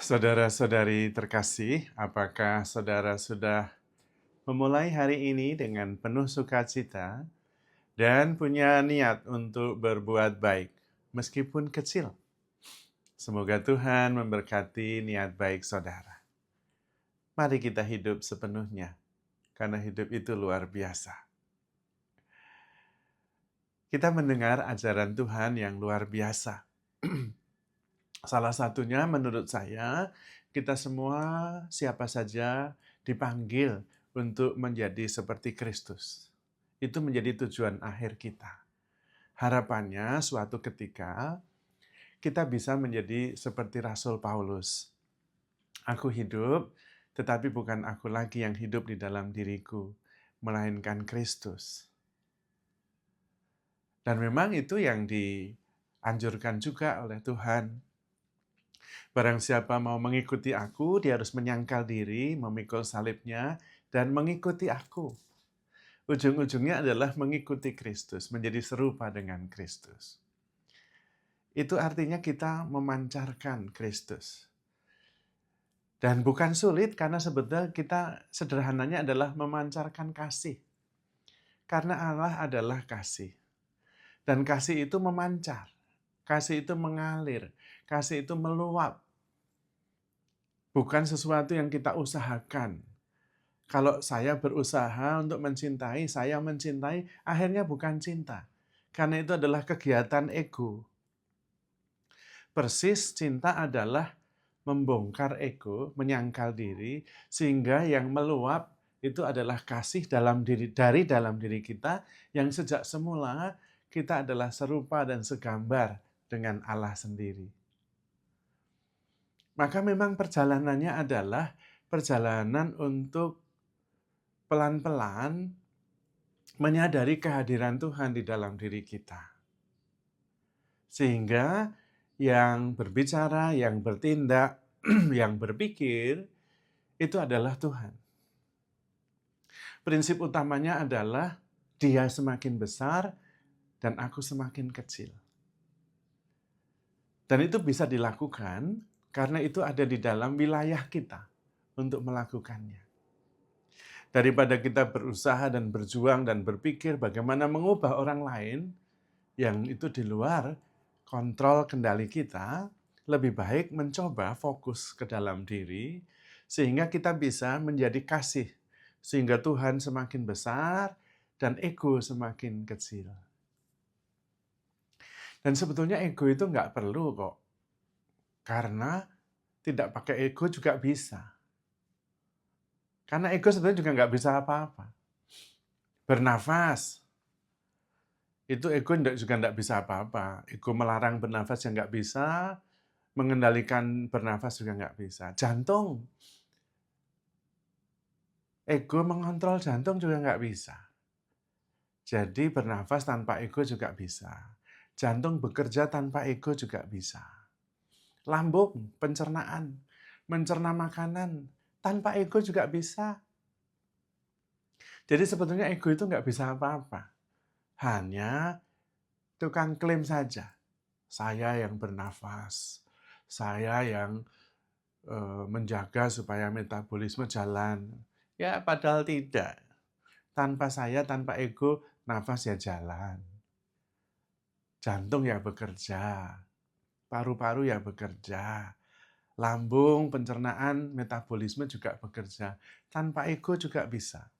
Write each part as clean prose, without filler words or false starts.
Saudara-saudari terkasih, apakah saudara sudah memulai hari ini dengan penuh sukacita dan punya niat untuk berbuat baik, meskipun kecil? Semoga Tuhan memberkati niat baik saudara. Mari kita hidup sepenuhnya, karena hidup itu luar biasa. Kita mendengar ajaran Tuhan yang luar biasa. Salah satunya menurut saya, kita semua siapa saja dipanggil untuk menjadi seperti Kristus. Itu menjadi tujuan akhir kita. Harapannya suatu ketika kita bisa menjadi seperti Rasul Paulus. Aku hidup, tetapi bukan aku lagi yang hidup di dalam diriku, melainkan Kristus. Dan memang itu yang dianjurkan juga oleh Tuhan. Barang siapa mau mengikuti aku, dia harus menyangkal diri, memikul salibnya, dan mengikuti aku. Ujung-ujungnya adalah mengikuti Kristus, menjadi serupa dengan Kristus. Itu artinya kita memancarkan Kristus. Dan bukan sulit karena sebetulnya kita sederhananya adalah memancarkan kasih. Karena Allah adalah kasih. Dan kasih itu memancar. Kasih itu mengalir. Kasih itu meluap. Bukan sesuatu yang kita usahakan. Kalau saya berusaha untuk mencintai, saya mencintai, akhirnya bukan cinta. Karena itu adalah kegiatan ego. Persis cinta adalah membongkar ego, menyangkal diri, sehingga yang meluap itu adalah kasih dari dalam diri kita, yang sejak semula kita adalah serupa dan segambar dengan Allah sendiri. Maka memang perjalanannya adalah perjalanan untuk pelan-pelan menyadari kehadiran Tuhan di dalam diri kita. Sehingga yang berbicara, yang bertindak, yang berpikir, itu adalah Tuhan. Prinsip utamanya adalah Dia semakin besar dan aku semakin kecil. Dan itu bisa dilakukan karena itu ada di dalam wilayah kita untuk melakukannya. Daripada kita berusaha dan berjuang dan berpikir bagaimana mengubah orang lain yang itu di luar kontrol kendali kita, lebih baik mencoba fokus ke dalam diri sehingga kita bisa menjadi kasih. Sehingga Tuhan semakin besar dan ego semakin kecil. Dan sebetulnya ego itu nggak perlu kok. Karena tidak pakai ego juga bisa. Karena ego sebetulnya juga nggak bisa apa-apa. Bernafas, itu ego juga nggak bisa apa-apa. Ego melarang bernafas yang nggak bisa, mengendalikan bernafas juga nggak bisa. Jantung, ego mengontrol jantung juga nggak bisa. Jadi bernafas tanpa ego juga bisa. Jantung bekerja tanpa ego juga bisa. Lambung, pencernaan, mencerna makanan, tanpa ego juga bisa. Jadi sebetulnya ego itu nggak bisa apa-apa. Hanya tukang klaim saja. Saya yang bernafas, saya yang menjaga supaya metabolisme jalan. Ya padahal tidak. Tanpa saya, tanpa ego, nafas ya jalan. Jantung ya bekerja, paru-paru ya bekerja, lambung, pencernaan, metabolisme juga bekerja. Tanpa ego juga bisa.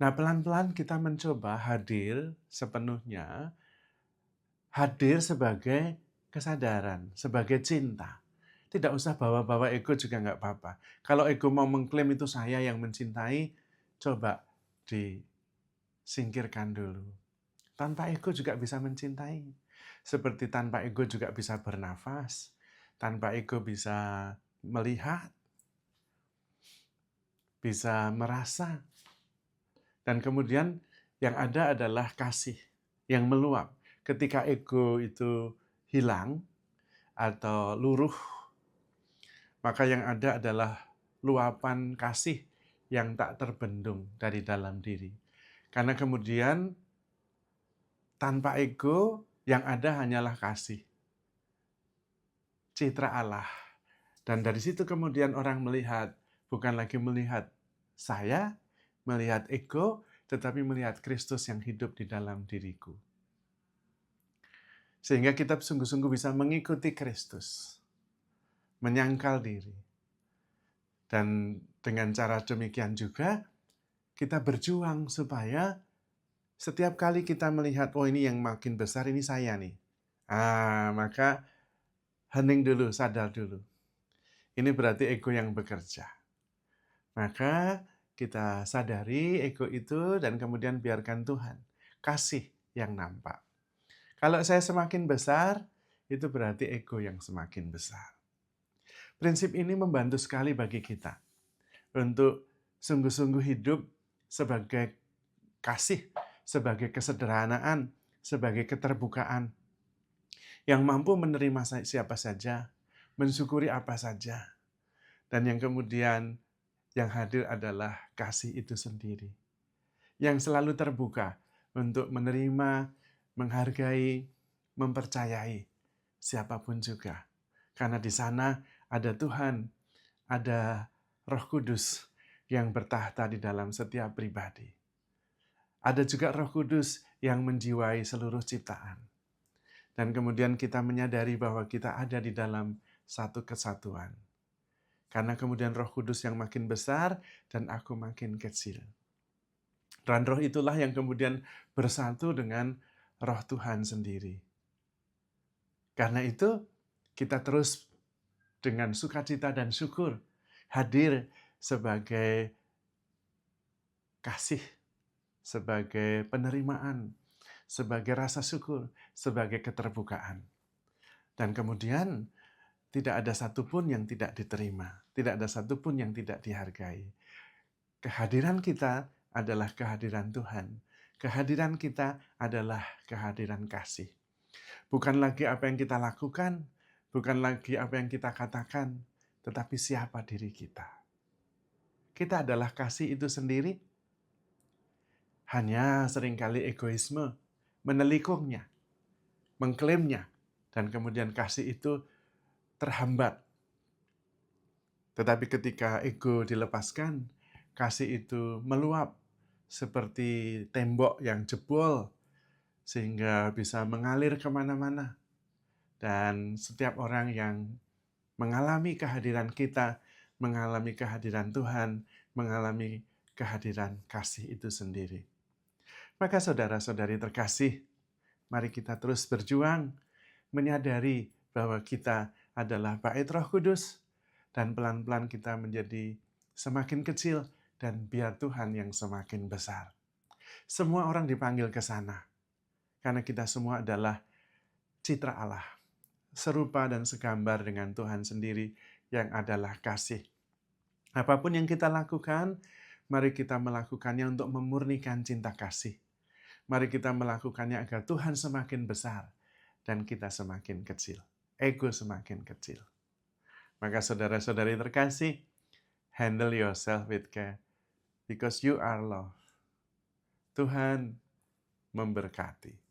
Nah, pelan-pelan kita mencoba hadir sepenuhnya, hadir sebagai kesadaran, sebagai cinta. Tidak usah bawa-bawa ego juga nggak apa-apa. Kalau ego mau mengklaim itu saya yang mencintai, coba disingkirkan dulu. Tanpa ego juga bisa mencintai. Seperti tanpa ego juga bisa bernafas. Tanpa ego bisa melihat. Bisa merasa. Dan kemudian yang ada adalah kasih yang meluap. Ketika ego itu hilang atau luruh, maka yang ada adalah luapan kasih yang tak terbendung dari dalam diri. Karena kemudian tanpa ego yang ada hanyalah kasih. Citra Allah. Dan dari situ kemudian orang melihat, bukan lagi melihat saya, melihat ego, tetapi melihat Kristus yang hidup di dalam diriku. Sehingga kita sungguh-sungguh bisa mengikuti Kristus, menyangkal diri. Dan dengan cara demikian juga, kita berjuang supaya setiap kali kita melihat, oh ini yang makin besar, ini saya nih. Maka hening dulu, sadar dulu. Ini berarti ego yang bekerja. Maka kita sadari ego itu dan kemudian biarkan Tuhan kasih yang nampak. Kalau saya semakin besar, itu berarti ego yang semakin besar. Prinsip ini membantu sekali bagi kita untuk sungguh-sungguh hidup sebagai kasih, sebagai kesederhanaan, sebagai keterbukaan, yang mampu menerima siapa saja, mensyukuri apa saja, dan yang kemudian yang hadir adalah kasih itu sendiri, yang selalu terbuka untuk menerima, menghargai, mempercayai siapapun juga. Karena di sana ada Tuhan, ada Roh Kudus yang bertahta di dalam setiap pribadi. Ada juga Roh Kudus yang menjiwai seluruh ciptaan. Dan kemudian kita menyadari bahwa kita ada di dalam satu kesatuan. Karena kemudian Roh Kudus yang makin besar dan aku makin kecil. Dan roh itulah yang kemudian bersatu dengan Roh Tuhan sendiri. Karena itu kita terus dengan sukacita dan syukur hadir sebagai kasih, sebagai penerimaan, sebagai rasa syukur, sebagai keterbukaan. Dan kemudian tidak ada satupun yang tidak diterima, tidak ada satupun yang tidak dihargai. Kehadiran kita adalah kehadiran Tuhan. Kehadiran kita adalah kehadiran kasih. Bukan lagi apa yang kita lakukan, bukan lagi apa yang kita katakan, tetapi siapa diri kita. Kita adalah kasih itu sendiri. Hanya seringkali egoisme menelikungnya, mengklaimnya, dan kemudian kasih itu terhambat. Tetapi ketika ego dilepaskan, kasih itu meluap seperti tembok yang jebol, sehingga bisa mengalir kemana-mana. Dan setiap orang yang mengalami kehadiran kita, mengalami kehadiran Tuhan, mengalami kehadiran kasih itu sendiri. Maka saudara-saudari terkasih, mari kita terus berjuang, menyadari bahwa kita adalah bait Roh Kudus, dan pelan-pelan kita menjadi semakin kecil, dan biar Tuhan yang semakin besar. Semua orang dipanggil ke sana, karena kita semua adalah citra Allah, serupa dan segambar dengan Tuhan sendiri yang adalah kasih. Apapun yang kita lakukan, mari kita melakukannya untuk memurnikan cinta kasih. Mari kita melakukannya agar Tuhan semakin besar dan kita semakin kecil. Ego semakin kecil. Maka saudara-saudari terkasih, handle yourself with care because you are love. Tuhan memberkati.